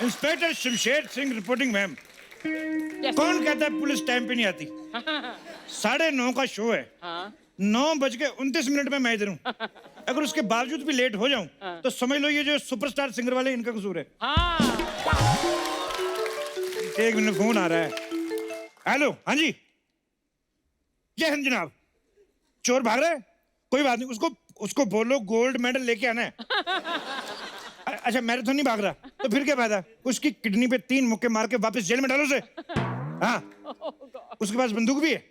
Inspector Shamsher Singh reporting ma'am. कौन कहता है पुलिस टाइम पे नहीं आती? 9:30 का शो है। 9:29 में मैं इधर हूँ। अगर उसके बावजूद भी लेट हो जाऊं तो समझ लो ये जो सुपरस्टार सिंगर वाले इनका कसूर है। एक मिनट, फोन आ रहा है। हेलो, हाँ जी, जय हिंद जनाब। चोर भाग रहा है? कोई बात नहीं, उसको बोलो गोल्ड मेडल लेके आना है। अच्छा, मैराथन नहीं भाग रहा तो फिर क्या फायदा? उसकी किडनी पे 3 मुक्के मार के वापस जेल में डालो उसे। हाँ, उसके पास बंदूक भी है।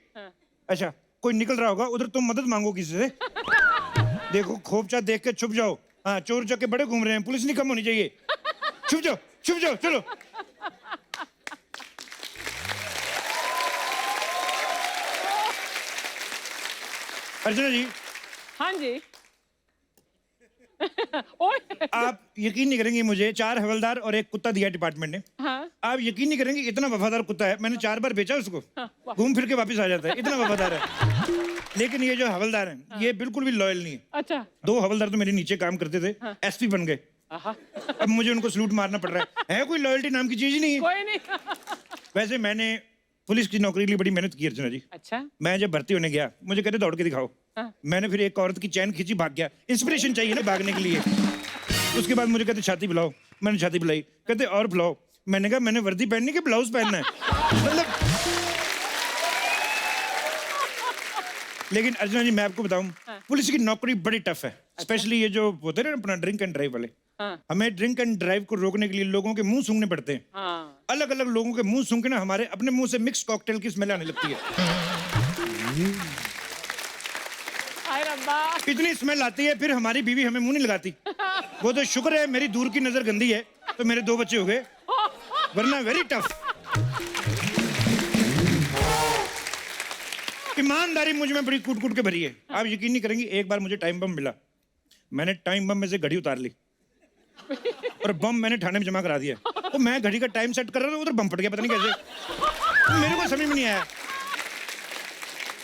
अच्छा, कोई निकल रहा होगा उधर, तुम मदद मांगो किसी से। देखो, खोपचा देख के छुप जाओ। हाँ, चोर चक्के बड़े घूम रहे हैं, पुलिस नहीं कम होनी चाहिए। छुप जाओ, छुप जाओ, चलो। अर्चना जी। हाँ जी। आप यकीन नहीं करेंगे, मुझे 4 हवलदार और 1 कुत्ता दिया डिपार्टमेंट ने। हाँ। आप यकीन नहीं करेंगे, इतना वफादार कुत्ता है, मैंने 4 बार बेचा उसको। घूम फिर के वापस आ जाता है, इतना वफादार है। लेकिन ये जो हवलदार हैं, ये बिल्कुल भी लॉयल नहीं है। अच्छा। 2 हवलदार तो मेरे नीचे काम करते थे, एसपी बन गए। अब मुझे उनको सलूट मारना पड़ रहा है। कोई लॉयल्टी नाम की चीज ही नहीं है। कोई नहीं। वैसे मैंने पुलिस की नौकरी के लिए बड़ी मेहनत की अर्चना जी। अच्छा। मैं जब भर्ती होने गया, मुझे कहते दौड़ के दिखाओ। मैंने फिर एक औरत की चैन खींची, भाग गया। इंस्पिरेशन चाहिए ना भागने के लिए। उसके बाद मुझे कहते छाती बुलाओ, मैंने छाती बुलाई। कहते और बुलाओ, मैंने कहा मैंने वर्दी पहननी कि ब्लाउज पहनना है? मतलब। लेकिन अर्चना जी, मैं आपको बताऊं, पुलिस की नौकरी बड़ी टफ है। स्पेशली ये जो होते हैं ना अपना ड्रिंक एंड ड्राइव वाले। हमें ड्रिंक एंड ड्राइव को रोकने के लिए लोगों के मुंह सूंघने पड़ते हैं। अलग अलग लोगों के मुंह सूंघ के ना हमारे अपने मुंह से मिक्स कॉकटेल की स्मेल आने लगती है। इतनी स्मेल आती है, फिर हमारी बीवी हमें मुंह नहीं लगाती। वो तो शुक्र है मेरी दूर की नजर गंदी है, तो मेरे 2 बच्चे हो गए, वरना वेरी टफ। ईमानदारी मुझ में बड़ी कूट कूट के भरी है। आप यकीन नहीं करेंगी, एक बार मुझे टाइम बम मिला। मैंने टाइम बम में से घड़ी उतार ली और बम मैंने थाने में जमा करा दिया। तो मैं घड़ी का टाइम सेट कर रहा था, उधर बम फट गया, पता नहीं कैसे। तो मेरे को समझ में नहीं आया।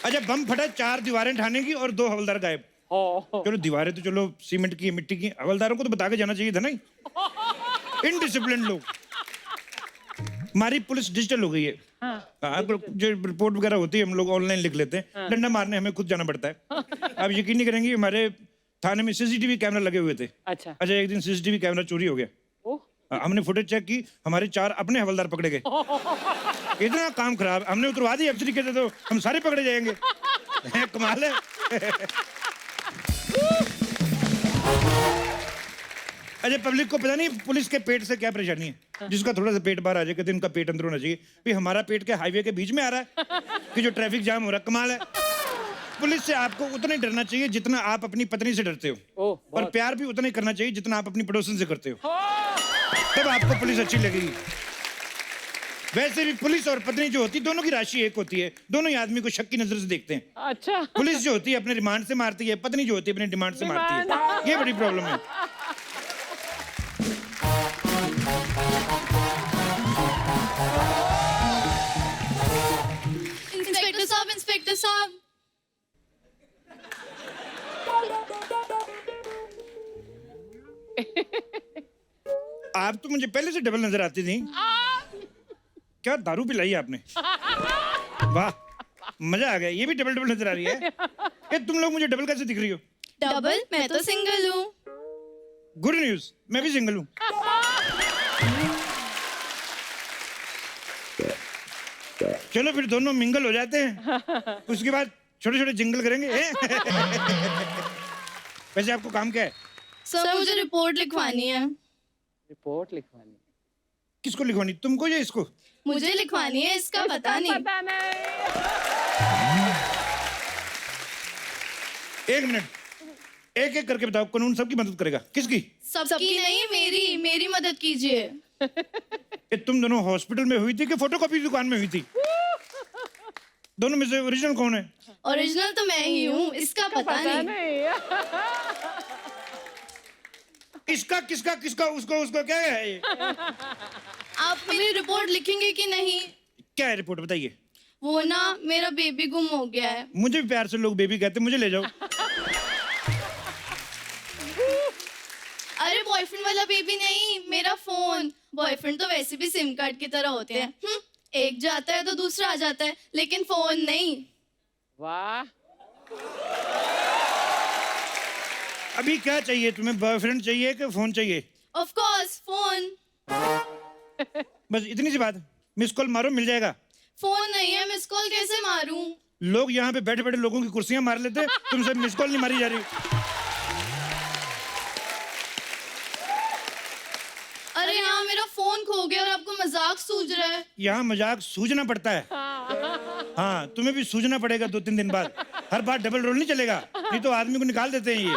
अच्छा, बम फटा, 4 दीवारें थाने की और 2 हवलदार गायब। चलो दीवारें तो चलो सीमेंट की, मिट्टी की, हवलदारों को तो बता के जाना चाहिए था ना। इनडिसिप्लिन लोग। हमारी पुलिस डिजिटल हो गई है। जो रिपोर्ट वगैरह होती है हम लोग ऑनलाइन लिख लेते हैं। डंडा मारने हमें खुद जाना पड़ता है। आप यकीन नहीं करेंगे, हमारे थाने में सीसीटीवी कैमरा लगे हुए थे। अच्छा, एक दिन सीसीटीवी कैमरा चोरी हो गया। हमने फुटेज चेक की, हमारे 4 अपने हवलदार पकड़े गए। इतना काम खराब, हमने उतरवा दी अब तरीके से, तो हम सारे पकड़े जाएंगे। कमाल है। अरे पब्लिक को पता नहीं पुलिस के पेट से क्या परेशानी है। जिसका थोड़ा सा पेट बाहर आ जाए, कहते इनका पेट अंदर होना चाहिए। भाई हमारा पेट के हाईवे के बीच में आ रहा है कि जो ट्रैफिक जाम हो रहा है। कमाल है। पुलिस से आपको उतना ही डरना चाहिए जितना आप अपनी पत्नी से डरते हो। और प्यार भी उतना ही करना चाहिए जितना आप अपनी पड़ोसन से करते हो। तब आपको पुलिस अच्छी लगेगी। वैसे भी पुलिस और पत्नी जो होती है, दोनों की राशि एक होती है। दोनों ही आदमी को शक की नजर से देखते हैं। अच्छा। पुलिस जो होती है अपने रिमांड से मारती है, पत्नी जो होती है अपने डिमांड से मारती है। ये बड़ी प्रॉब्लम है। इंस्पेक्टर साहब, इंस्पेक्टर साहब। आप तो मुझे पहले से डबल नजर आती थी। क्या दारू पिलाई आपने? वाह, मजा आ गया। ये भी डबल डबल नजर आ रही है। ये तुम लोग मुझे डबल कैसे दिख रही हो? डबल? मैं तो सिंगल हूँ। गुड न्यूज, मैं भी सिंगल हूँ। चलो फिर दोनों मिंगल हो जाते हैं, उसके बाद छोटे छोटे जिंगल करेंगे। वैसे आपको काम क्या है? सर, मुझे रिपोर्ट लिखवानी है। रिपोर्ट लिखवानी? किसको लिखवानी, तुमको या इसको? मुझे लिखवानी है, इसका पता नहीं। एक मिनट, एक एक करके बताओ। कानून सबकी मदद करेगा। किसकी? सबकी नहीं, मेरी मदद कीजिए। तुम दोनों हॉस्पिटल में हुई थी कि फोटोकॉपी दुकान में हुई थी? दोनों में से ओरिजिनल कौन है? ओरिजिनल तो मैं ही हूँ, इसका पता नहीं। इसका किसका किसका उसको उसको क्या है ये? आप मेरी रिपोर्ट लिखेंगे कि नहीं? क्या है रिपोर्ट, बताइए। वो ना, मेरा बेबी गुम हो गया है। मुझे भी प्यार से लोग बेबी कहते, मुझे ले जाओ। अरे बॉयफ्रेंड वाला बेबी नहीं, मेरा फोन। बॉयफ्रेंड तो वैसे भी सिम कार्ड की तरह होते हैं। एक जाता है तो दूसरा आ जाता है, लेकिन फोन नहीं। वाह। अभी क्या चाहिए तुम्हें, बॉयफ्रेंड चाहिए कि फोन चाहिए? Of course phone. बस इतनी सी बात, मिस कॉल मारो मिल जाएगा। फोन नहीं है, मिस कॉल कैसे मारूं? लोग यहाँ पे बैठे बैठे लोगों की कुर्सियां मार लेते हैं, तुमसे मिस कॉल नहीं मारी जा रही। अरे यहाँ मेरा फोन खो गया और आपको मजाक सूझ रहा है। यहाँ मजाक सूझना पड़ता है। हाँ, तुम्हें भी सूझना पड़ेगा 2-3 दिन बाद। हर बार डबल रोल नहीं चलेगा, नहीं तो आदमी को निकाल देते हैं ये।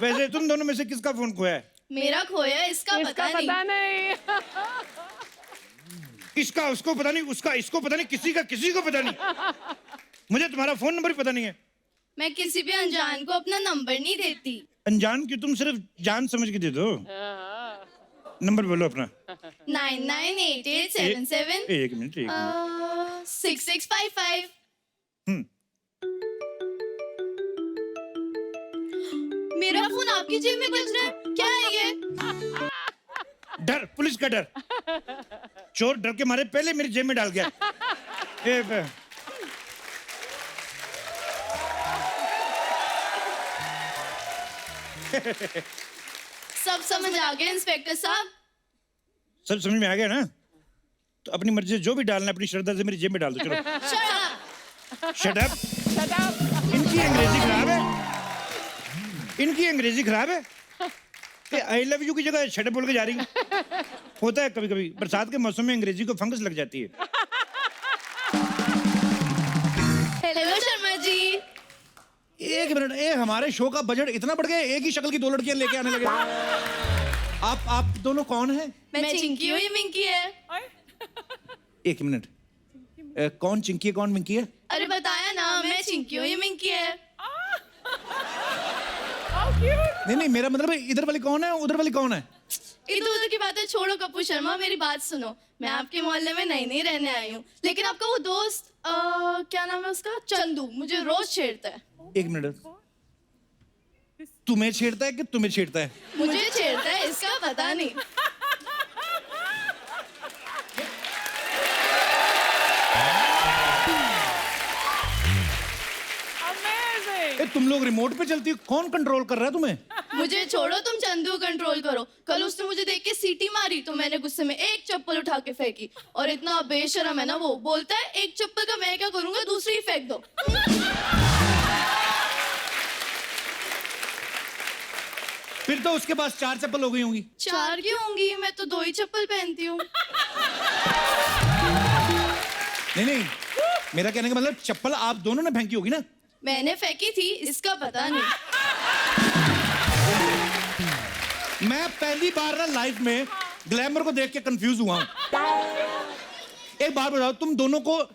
वैसे तुम दोनों में से किसका फोन खोया है? मेरा खोया, इसका इसका पता नहीं। इसका उसको पता नहीं, उसका इसको पता नहीं, किसी का किसी को पता नहीं। मुझे तुम्हारा फोन नंबर भी पता नहीं है। मैं किसी भी अनजान को अपना नंबर नहीं देती। अनजान की तुम सिर्फ जान समझ के दे दो। नंबर बोलो अपना। 998877 एक मिनट 6655। मेरा फोन आपकी जेब में बज रहा है, क्या है ये? डर, पुलिस का डर। चोर डर के मारे पहले मेरी जेब में डाल गया। सब समझ आ गया इंस्पेक्टर साहब? सब समझ में आ गया ना? तो अपनी मर्जी से जो भी डालना अपनी श्रद्धा से मेरी जेब में डाल दो। चलो शट अप। इनकी अंग्रेजी खराब है, इनकी अंग्रेजी खराब है। आई लव यू की जगह शट अप बोल के जा रही है। होता है कभी कभी, बरसात के मौसम में अंग्रेजी को फंगस लग जाती है। हेलो शर्मा जी। एक मिनट, ये हमारे शो का बजट इतना बढ़ गया, एक ही शक्ल की 2 लड़कियां लेके आने लगे। आप दोनों कौन हैं? मैं चिंकी हूँ, ये मिंकी है। एक मिनट, कौन चिंकी है कौन मिंकी है? अरे बताया ना, मैं चिंकी हूँ, ये मिंकी है। नहीं, मेरा मतलब है इधर वाली कौन है, उधर वाली कौन है? इधर उधर की बातें छोड़ो कपूर शर्मा, मेरी बात सुनो। मैं आपके मोहल्ले में नई नई रहने आई हूँ, लेकिन आपका वो दोस्त क्या नाम है उसका, चंदू, मुझे रोज छेड़ता है। एक मिनट, तुम्हें छेड़ता है कि तुम्हें छेड़ता है? मुझे छेड़ता है, इसका पता नहीं। ए, तुम लोग रिमोट पे चलती हो, कौन कंट्रोल कर रहा है तुम्हें? मुझे छोड़ो, तुम चंदू कंट्रोल करो। कल उसने मुझे देख के सीटी मारी तो मैंने गुस्से में एक चप्पल उठा के फेंकी, और इतना बेशरम है ना वो, बोलता है एक चप्पल का मैं क्या करूंगा, दूसरी ही फेंक दो। फिर तो उसके पास 4 चप्पल हो गई होंगी। 4 क्यों होंगी, मैं तो 2 ही चप्पल पहनती हूँ। नहीं, मेरा कहने का मतलब चप्पल आप दोनों ने फेंकी होगी ना? मैंने फेंकी थी, इसका पता नहीं। मैं पहली बार ना लाइफ में ग्लैमर को देख के कंफ्यूज हुआ हूं। एक बात बताओ, तुम दोनों को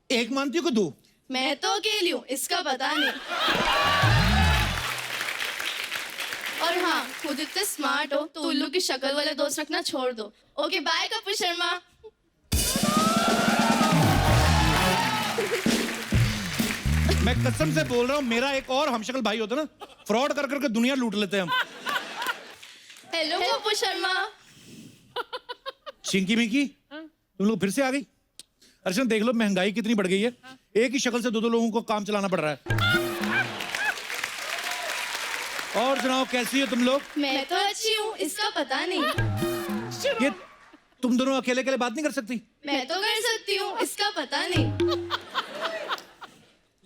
एक मानती हो कि 2? मैं तो अकेली हूँ, इसका पता नहीं। और हाँ, खुद इतने स्मार्ट हो तो उल्लू की शक्ल वाले दोस्त रखना छोड़ दो। Okay bye Kapoor Sharma. मैं कसम से बोल रहा हूँ, मेरा एक और हमशक्ल भाई होता ना, फ्रॉड कर करके दुनिया लूट लेते हैं हम। हेलो कपूर शर्मा। चिंकी मिंकी, तुम लोग फिर से आ गई? अर्चना देख लो, महंगाई कितनी बढ़ गई है, एक ही शक्ल से 2 लोगों को काम चलाना पड़ रहा है। और सुनाओ, कैसी हो तुम लोग? मैं तो अच्छी हूँ, इसका पता नहीं। ये तुम दोनों अकेले अकेले बात नहीं कर सकती? मैं तो कर सकती हूँ, इसका पता नहीं।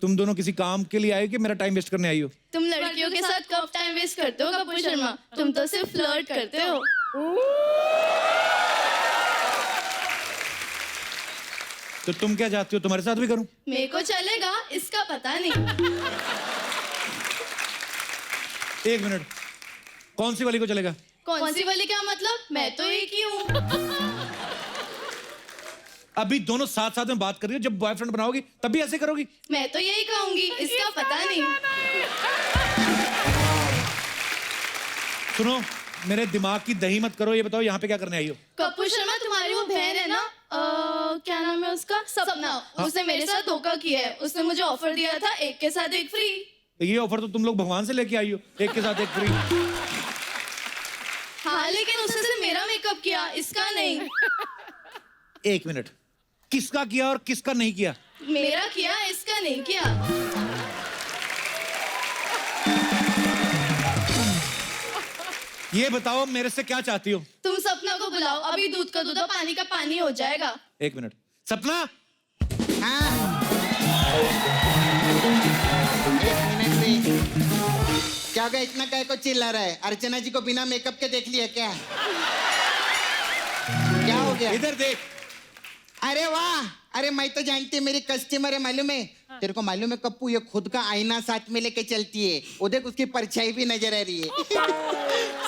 तुम दोनों किसी काम के लिए आए हो कि मेरा टाइम वेस्ट करने आई हो? तुम लड़कियों के साथ कब टाइम वेस्ट करते हो कपूर शर्मा? तुम तो सिर्फ फ्लर्ट करते हो। तो तुम क्या चाहती हो, तुम्हारे साथ भी करूं? मेरे को चलेगा, इसका पता नहीं। एक मिनट, कौन सी वाली को चलेगा? कौन सी वाली, क्या मतलब? मैं तो एक ही हूँ। अभी दोनों साथ साथ में बात कर रही हो, जब बॉयफ्रेंड बनाओगी तब भी ऐसे करोगी? मैं तो यही कहूंगी, इसका पता नहीं। सुनो, मेरे दिमाग की दही मत करो, ये बताओ यहाँ पे क्या करने आई हो? कपूर शर्मा, तुम्हारी वो बहन है ना, क्या नाम है उसका, सपना, उसने मेरे साथ धोखा किया है। उसने मुझे ऑफर दिया था एक के साथ एक फ्री। ये ऑफर तो तुम लोग भगवान से लेके आई हो, एक के साथ एक फ्री। हाँ लेकिन उसने सिर्फ मेरा मेकअप किया, इसका नहीं। 1 मिनट, किसका किया और किसका नहीं किया? मेरा किया, इसका नहीं किया। ये बताओ मेरे से क्या चाहती हो? तुम सपना को बुलाओ, अभी दूध का दूध और पानी का पानी हो जाएगा। 1 मिनट, सपना। हाँ। 1 मिनट से क्या होगा, इतना काय को चिल्ला रहा है? अर्चना जी को बिना मेकअप के देख लिया क्या? क्या हो गया? इधर देख। अरे वाह, अरे मैं तो जानती है, मेरी कस्टमर है मालूम है। तेरे को मालूम है कप्पू, ये खुद का आईना साथ में लेके चलती है, वो देख उसकी परछाई भी नजर आ रही है।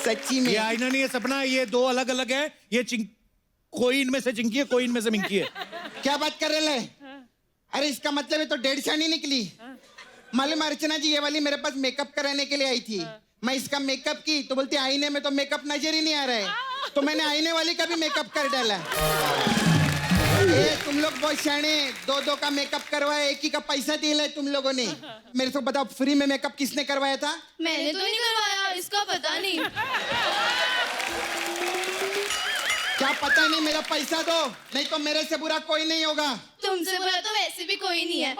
सच्ची में ये आईना नहीं है सपना, ये 2 अलग अलग है। ये कोई इनमें से चिंकी है, कोई इनमें से मिंकी है। क्या बात कर रहे हैं? अरे इसका मतलब है तो 1.5 शानी निकली। मालूम है अर्चना जी, ये वाली मेरे पास मेकअप कराने के लिए आई थी। मैं इसका मेकअप की तो बोलती आईने में तो मेकअप नजर ही नहीं आ रहा है, तो मैंने आईने वाली का भी मेकअप कर डाला। तुम लोग बहुत शाणे, 2 का मेकअप करवाया, 1 ही का पैसा दिया है तुम लोगों ने। मेरे को बताओ, फ्री में मेकअप किसने करवाया था? मैंने तो नहीं करवाया, इसका पता नहीं। क्या पता नहीं? मेरा पैसा दो, नहीं तो मेरे से बुरा कोई नहीं होगा। तुमसे बुरा तो वैसे भी कोई नहीं है।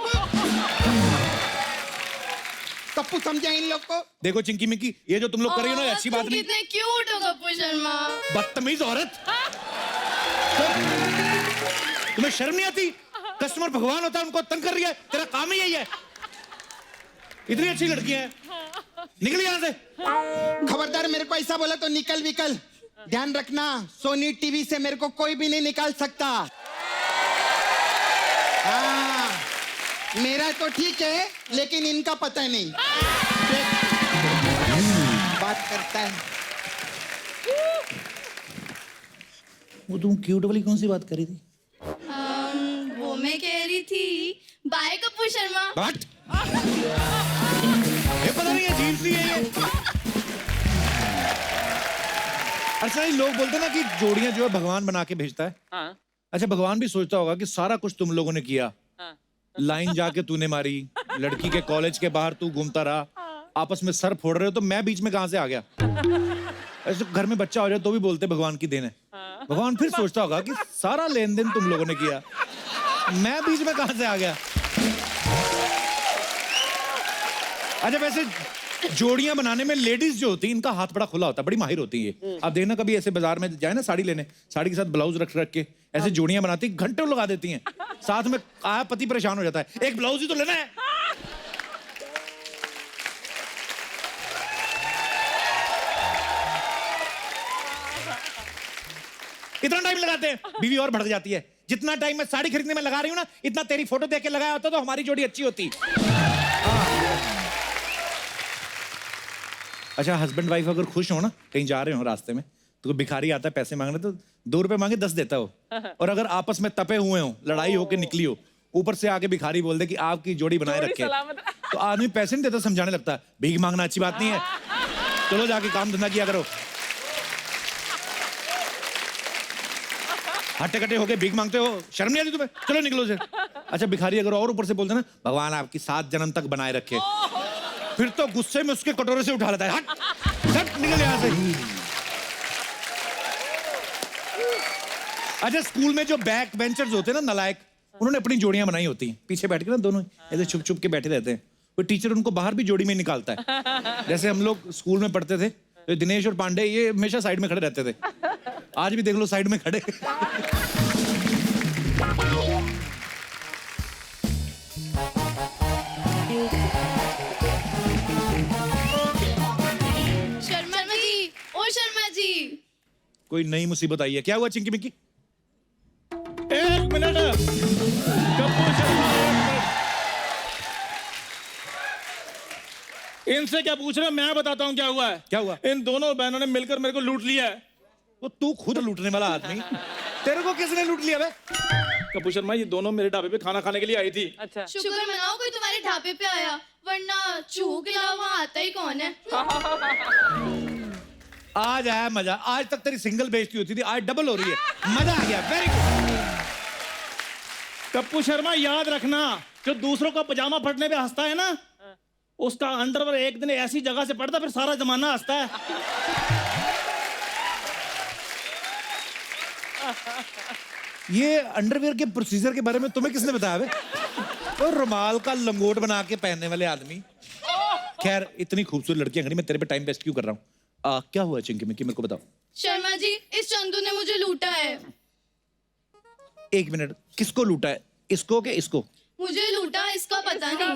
कप्पू समझा इन लोग को? देखो चिंकी मिंकी, ये जो तुम लोग कर रही हो ना, अच्छी बात नहीं। कितने क्यूट हो कप्पू शर्मा। बदतमीज औरत, तुम्हें शर्म नहीं आती? कस्टमर भगवान होता है, उनको तंग कर रही है, तेरा काम ही यही है। इतनी अच्छी लड़कियां हैं, निकल यहां से। खबरदार, मेरे को ऐसा बोला तो निकल विकल। ध्यान रखना, सोनी टीवी से मेरे को कोई भी नहीं निकाल सकता। हाँ, मेरा तो ठीक है, लेकिन इनका पता नहीं। बात करता है। वो तुम क्यूट वाली कौन सी बात कर रही थी? वो मैं कह रही थी, बाय कप्पू शर्मा। बट ये पता नहीं अजीब सी है ये। अच्छा, ये लोग बोलते हैं ना कि जोड़ियां जो है भगवान बना के भेजता है। हाँ, अच्छा, भगवान भी सोचता होगा कि सारा कुछ तुम लोगों ने किया। हाँ। लाइन जाके तूने मारी, लड़की के कॉलेज के बाहर तू घूमता रहा, आपस में सर फोड़ रहे हो, तो मैं बीच में कहां से आ गया? ऐसे घर में बच्चा हो जाए तो भी बोलते भगवान की देन है। भगवान फिर सोचता होगा कि सारा लेन देन तुम लोगों ने किया, मैं बीच में कहां से आ गया? अच्छा, वैसे जोड़ियां बनाने में लेडीज जो होती है, इनका हाथ बड़ा खुला होता है, बड़ी माहिर होती है ये। आप देखना कभी ऐसे बाजार में जाए ना साड़ी लेने, साड़ी के साथ ब्लाउज रख रख के ऐसे जोड़ियां बनाती, घंटों लगा देती हैं। साथ में आया पति परेशान हो जाता है, एक ब्लाउज ही तो लेना है। इतना टाइम लगाते हैं, बीवी और बढ़ जाती है। जितना टाइम मैं साड़ी खरीदने में लगा रही हूँ ना, इतना तेरी फोटो देख के लगाया होता तो हमारी जोड़ी अच्छी होती। अच्छा, हस्बैंड वाइफ अगर खुश हो ना, कहीं जा रहे हो रास्ते में, तो कोई भिखारी आता है पैसे मांगने, तो 2 रुपए मांगे 10 देता हो। और अगर आपस में तपे हुए हो, लड़ाई होके निकली हो, ऊपर से आके भिखारी बोल दे कि आपकी जोड़ी बनाए रखे, तो आदमी पैसे नहीं देता, समझाने लगता है भीख मांगना अच्छी बात नहीं है, चलो जाके काम धंधा किया करो। हट्टे कट्टे होके भीख मांगते हो, शर्म नहीं आती तुम्हें? चलो निकलो से। अच्छा, भिखारी अगर और ऊपर से बोलते ना, भगवान आपकी 7 जन्म तक बनाए रखे, फिर तो गुस्से में उसके कटोरे से उठा लेता है। हट निकल यहां से। अच्छा, स्कूल में जो बैक बेंचर्स होते हैं ना, नालायक, उन्होंने अपनी जोड़ियां बनाई होती हैं, पीछे बैठ के ना दोनों ऐसे छुप छुप के बैठे रहते हैं। कोई टीचर उनको बाहर भी जोड़ी में निकालता है। जैसे हम लोग स्कूल में पढ़ते थे, तो दिनेश और पांडे ये हमेशा साइड में खड़े रहते थे। आज भी देख लो साइड में खड़े। शर्मा जी, ओ शर्मा जी। कोई नई मुसीबत आई है? क्या हुआ चिंकी मिंकी? 1 minute, Kappu Sharma, 1 minute. इनसे क्या पूछ रहे हो, मैं बताता हूँ क्या हुआ है। क्या हुआ? इन दोनों बहनों ने मिलकर मेरे को लूट लिया है। वो तू खुद लूटने वाला आदमी, तेरे को किसने लूट लिया बे? कप्पू शर्मा, ये दोनों मेरे ढाबे पे खाना खाने के लिए आई थी। अच्छा, शुक्र मनाओ कोई तुम्हारे ढाबे पे आया, वरना चूहो के अलावा वहाँ आता ही कौन है। आज आया मजा। आज तक तेरी सिंगल बेइज्जती होती थी, आज डबल हो रही है, मजा आ गया। Very good. कप्पू शर्मा, याद रखना, जो दूसरों का पजामा फटने पे हंसता है ना, उसका अंडरवेयर एक दिन ऐसी जगह से पड़ता फिर सारा जमाना हंसता है। ये अंडरवियर के प्रोसीजर के बारे में तुम्हें किसने बताया बे? तो रुमाल का लंगोट बना के पहनने वाले आदमी। खैर, इतनी खूबसूरत लड़कियां खड़ी, मैं तेरे पे टाइम वेस्ट क्यों कर रहा हूँ? क्या हुआ चिंकी मिंकी, मेरे को बताओ। शर्मा जी, इस चंदू ने मुझे लूटा है। एक मिनट, किसको लूटा है? इसको के इसको? मुझे लूटा, इसका पता नहीं।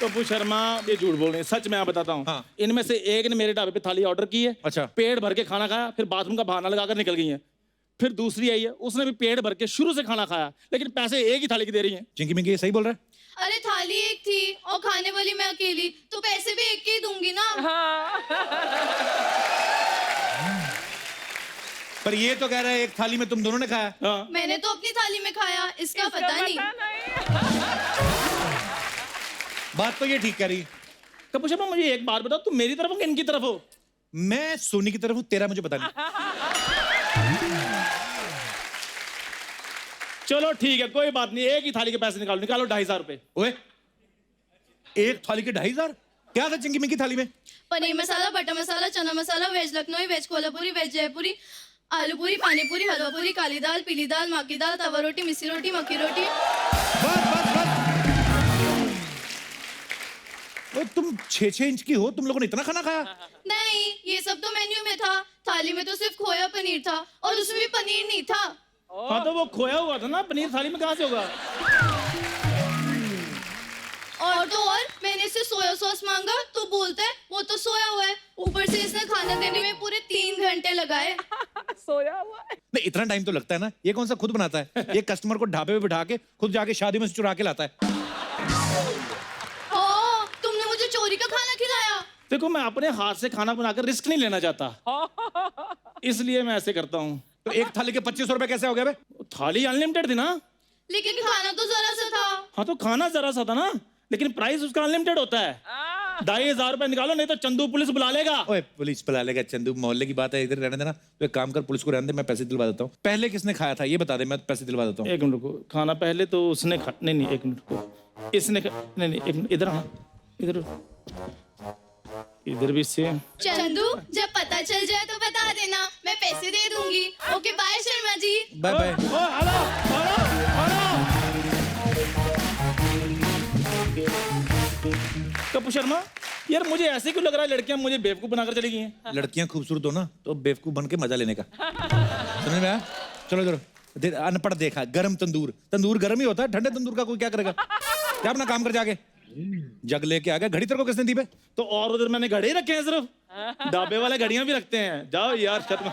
कपूर शर्मा ये झूठ बोल रहे हैं, सच मैं बताता हूँ। हाँ। इनमें से एक ने मेरे ढाबे पे थाली ऑर्डर की है। अच्छा। पेट भर के खाना खाया, फिर बाथरूम का बहाना लगाकर निकल गई है। फिर दूसरी आई है, उसने भी पेट भर के शुरू से खाना खाया, लेकिन पैसे एक ही थाली की दे रही है। चिंकी मिंकी ये सही बोल रहा है? अरे थाली एक थी और खाने वाली मैं अकेली, तो पैसे भी एक के ही दूंगी ना। पर ये तो कह रहा है एक थाली में तुम दोनों ने खाया। हाँ। मैंने तो अपनी थाली में खाया, इसका पता नहीं। बात तो ये ठीक कह रही। कपूर शर्मा मुझे एक बात बताओ, तुम मेरी तरफ हो कि इनकी तरफ हो? मैं सोनी की तरफ हूँ, तेरा मुझे पता नहीं। चलो ठीक है, कोई बात नहीं, एक ही थाली के पैसे निकालो, निकालो 2,500 रुपए। ओए, एक थाली के 2,500? क्या था चिंकी मिंकी थाली में? Paneer masala, butter masala, chana masala, veg Lucknow, veg Kolhapuri, veg Jaipuri, aloo puri, पानी पूरी, हलवा पूरी, काली दाल, पीली दाल, माँ की दाल, तवा रोटी, मिस्सी रोटी, मक्की रोटी। बस बस बस। ओ, तुम 6-6 इंच की हो, तुम लोगों ने इतना खाना खाया? नहीं, ये सब तो मेन्यू में था। थाली में तो सिर्फ खोया पनीर था और उसमें भी पनीर नहीं था। हाँ तो वो खोया हुआ था ना, पनीर थाली में कहाँ से होगा? और तो और मैंने इससे सोया सॉस मांगा तो बोलता है वो तो सोया हुआ है। ऊपर से इसने खाना देने में पूरे 3 घंटे लगाए। सोया हुआ है। नहीं, इतना टाइम तो लगता है ना। ये कौन सा खुद बनाता है? ये कस्टमर को ढाबे पे बिठा के खुद जाके शादी में से चुरा के लाता है। हाँ, तुमने मुझे चोरी का खाना खिलाया। देखो, मैं अपने हाथ से खाना बनाकर रिस्क नहीं लेना चाहता, इसलिए मैं ऐसे करता हूँ। तो एक थाली के 2500 रुपए कैसे हो गए बे? थाली अनलिमिटेड थी ना। लेकिन खाना तो जरा सा था। हाँ तो खाना जरा सा था ना, लेकिन प्राइस उसका अनलिमिटेड होता है। 2,500 रुपए निकालो, नहीं तो चंदू पुलिस बुला लेगा। ओए, पुलिस बुला लेगा? चंदू मोहल्ले की बात है, इधर रहने देना। तो एक काम कर, पुलिस को रहने दे, मैं पैसे दिलवा देता हूँ। पहले किसने खाया था ये बता दे, मैं पैसे दिलवा देता हूँ। एक मिनट रुको, खाना पहले तो उसने खा... नहीं नहीं, एक मिनट रुको, इसने नहीं नहीं, एक मिनट, इधर आना, इधर, इधर भी सेम। चंदू, जब पता चल जाए तो बता देना, मैं पैसे दे दूंगी। Okay, bye Sharma ji. Bye bye. Kapoor Sharma, यार मुझे ऐसे क्यों लग रहा है लड़कियां मुझे बेवकूफ बनाकर चली गई हैं? लड़कियां खूबसूरत हो ना, तो बेवकूफ बन के मजा लेने का। समझ में आया? चलो इधर। अनपढ़ देखा, गरम तंदूर, तंदूर गरम ही होता है, ठंडे तंदूर का कोई क्या करेगा? क्या अपना काम कर जाके। जग लेके आ गया। घड़ी तेरे को किसने दी बे? तो और उधर मैंने घड़े रखे हैं, सिर्फ ढाबे वाले घड़ियां भी रखते हैं। जाओ यार, खत्म।